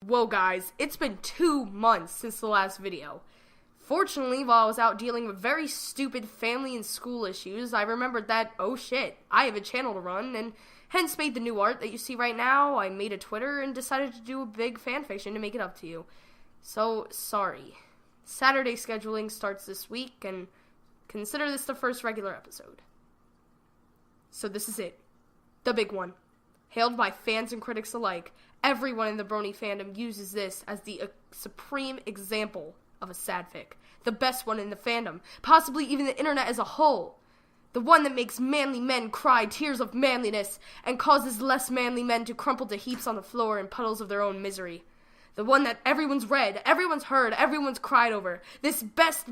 Whoa guys, it's been 2 months since the last video. Fortunately, while I was out dealing with very stupid family and school issues, I remembered that, oh shit, I have a channel to run, and hence made the new art that you see right now. I made a Twitter and decided to do a big fanfiction to make it up to you. So, sorry. Saturday scheduling starts this week, and consider this the first regular episode. So this is it. The big one. Hailed by fans and critics alike, everyone in the Brony fandom uses this as the supreme example of a sadfic. The best one in the fandom, possibly even the internet as a whole. The one that makes manly men cry tears of manliness and causes less manly men to crumple to heaps on the floor in puddles of their own misery. The one that everyone's read, everyone's heard, everyone's cried over. This best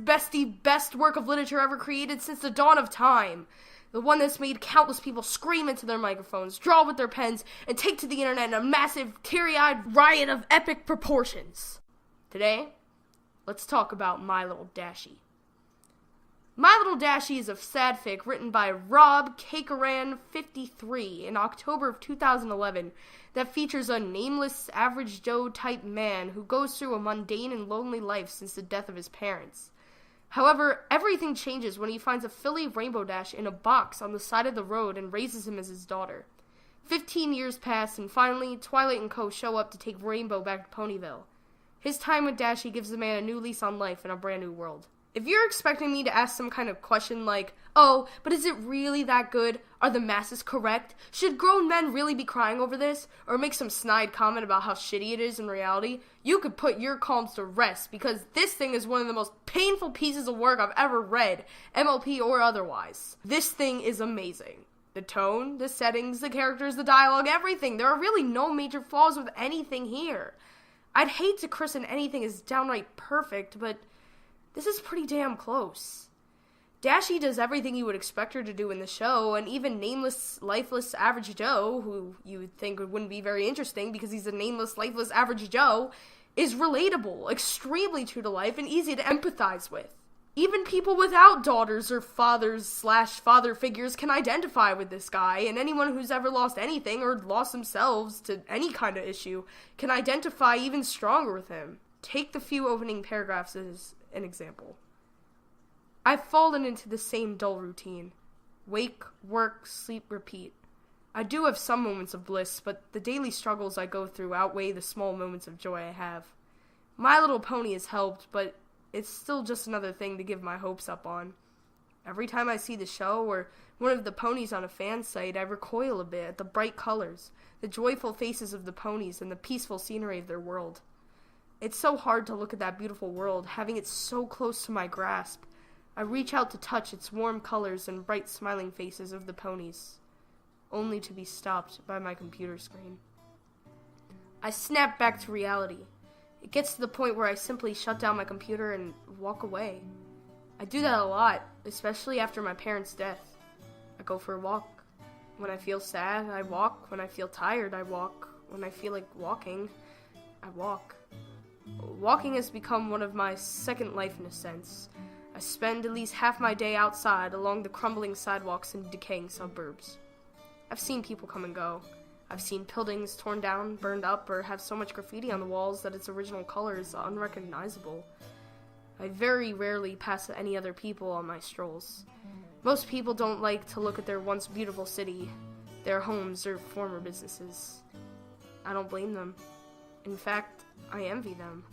work of literature ever created since the dawn of time. The one that's made countless people scream into their microphones, draw with their pens, and take to the internet in a massive, teary-eyed riot of epic proportions. Today, let's talk about My Little Dashie. My Little Dashie is a sadfic written by Rob Cakeran53 in October of 2011 that features a nameless, average Joe type man who goes through a mundane and lonely life since the death of his parents. However, everything changes when he finds a filly Rainbow Dash in a box on the side of the road and raises him as his daughter. 15 years pass, and finally, Twilight and Co. show up to take Rainbow back to Ponyville. His time with Dashie gives the man a new lease on life in a brand new world. If you're expecting me to ask some kind of question like, oh, but is it really that good? Are the masses correct? Should grown men really be crying over this? Or make some snide comment about how shitty it is in reality? You could put your qualms to rest, because this thing is one of the most painful pieces of work I've ever read, MLP or otherwise. This thing is amazing. The tone, the settings, the characters, the dialogue, everything. There are really no major flaws with anything here. I'd hate to christen anything as downright perfect, but this is pretty damn close. Dashie does everything you would expect her to do in the show, and even nameless, lifeless average Joe, who you would think wouldn't be very interesting because he's a nameless, lifeless average Joe, is relatable, extremely true to life, and easy to empathize with. Even people without daughters or fathers/father figures can identify with this guy, and anyone who's ever lost anything or lost themselves to any kind of issue can identify even stronger with him. Take the few opening paragraphs as an example. I've fallen into the same dull routine. Wake, work, sleep, repeat. I do have some moments of bliss, but the daily struggles I go through outweigh the small moments of joy I have. My Little Pony has helped, but it's still just another thing to give my hopes up on. Every time I see the show or one of the ponies on a fan site, I recoil a bit at the bright colors, the joyful faces of the ponies, and the peaceful scenery of their world. It's so hard to look at that beautiful world, having it so close to my grasp. I reach out to touch its warm colors and bright smiling faces of the ponies, only to be stopped by my computer screen. I snap back to reality. It gets to the point where I simply shut down my computer and walk away. I do that a lot, especially after my parents' death. I go for a walk. When I feel sad, I walk. When I feel tired, I walk. When I feel like walking, I walk. Walking has become one of my second life in a sense. I spend at least half my day outside along the crumbling sidewalks and decaying suburbs. I've seen people come and go. I've seen buildings torn down, burned up, or have so much graffiti on the walls that its original color is unrecognizable. I very rarely pass any other people on my strolls. Most people don't like to look at their once beautiful city, their homes, or former businesses. I don't blame them. In fact, I envy them.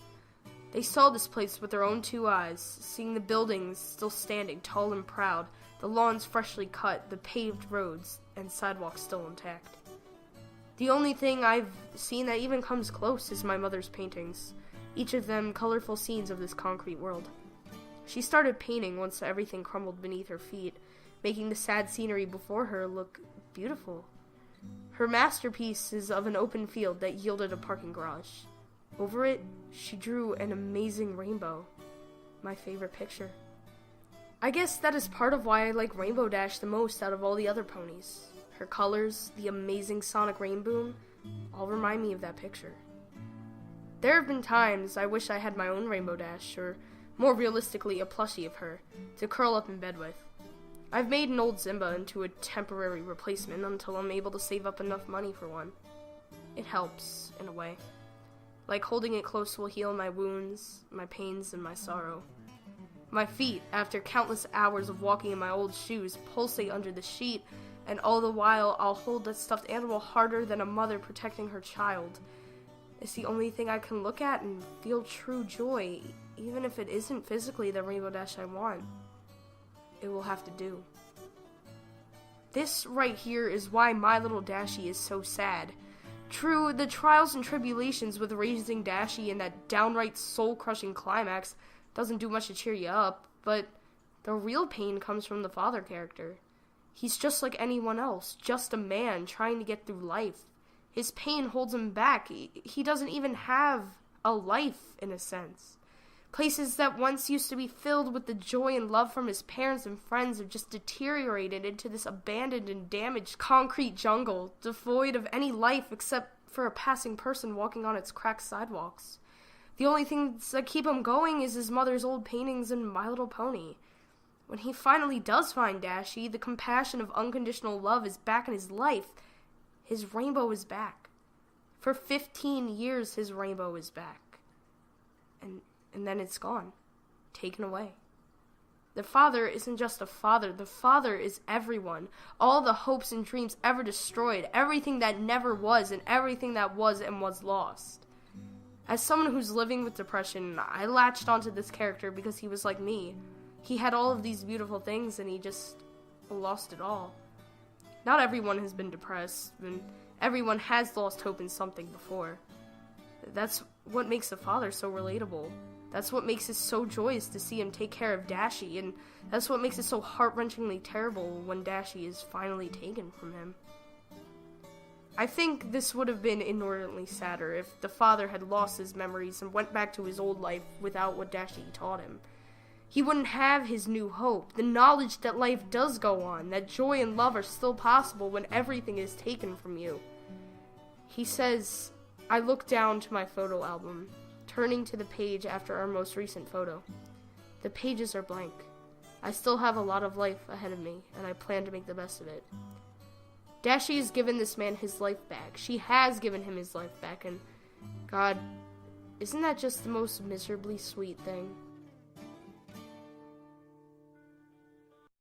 They saw this place with their own 2 eyes, seeing the buildings still standing tall and proud, the lawns freshly cut, the paved roads, and sidewalks still intact. The only thing I've seen that even comes close is my mother's paintings, each of them colorful scenes of this concrete world. She started painting once everything crumbled beneath her feet, making the sad scenery before her look beautiful. Her masterpiece is of an open field that yielded a parking garage. Over it, she drew an amazing rainbow. My favorite picture. I guess that is part of why I like Rainbow Dash the most out of all the other ponies. Her colors, the amazing sonic rainbow, all remind me of that picture. There have been times I wish I had my own Rainbow Dash, or more realistically, a plushie of her, to curl up in bed with. I've made an old Zimba into a temporary replacement until I'm able to save up enough money for one. It helps, in a way. Like holding it close will heal my wounds, my pains, and my sorrow. My feet, after countless hours of walking in my old shoes, pulsate under the sheet, and all the while I'll hold that stuffed animal harder than a mother protecting her child. It's the only thing I can look at and feel true joy, even if it isn't physically the Rainbow Dash I want. It will have to do. This right here is why my little Dashie is so sad. True, the trials and tribulations with raising Dashie and that downright soul-crushing climax doesn't do much to cheer you up, but the real pain comes from the father character. He's just like anyone else, just a man trying to get through life. His pain holds him back. He doesn't even have a life, in a sense. Places that once used to be filled with the joy and love from his parents and friends have just deteriorated into this abandoned and damaged concrete jungle, devoid of any life except for a passing person walking on its cracked sidewalks. The only things that keep him going is his mother's old paintings and My Little Pony. When he finally does find Dashie, the compassion of unconditional love is back in his life. His rainbow is back. For 15 years, his rainbow is back. And then it's gone. Taken away. The father isn't just a father. The father is everyone. All the hopes and dreams ever destroyed. Everything that never was and everything that was and was lost. As someone who's living with depression, I latched onto this character because he was like me. He had all of these beautiful things and he just lost it all. Not everyone has been depressed, and everyone has lost hope in something before. That's what makes the father so relatable. That's what makes it so joyous to see him take care of Dashie, and that's what makes it so heart-wrenchingly terrible when Dashie is finally taken from him. I think this would have been inordinately sadder if the father had lost his memories and went back to his old life without what Dashie taught him. He wouldn't have his new hope, the knowledge that life does go on, that joy and love are still possible when everything is taken from you. He says, I look down to my photo album, turning to the page after our most recent photo. The pages are blank. I still have a lot of life ahead of me, and I plan to make the best of it. Dashie has given this man his life back. She has given him his life back, and God, isn't that just the most miserably sweet thing?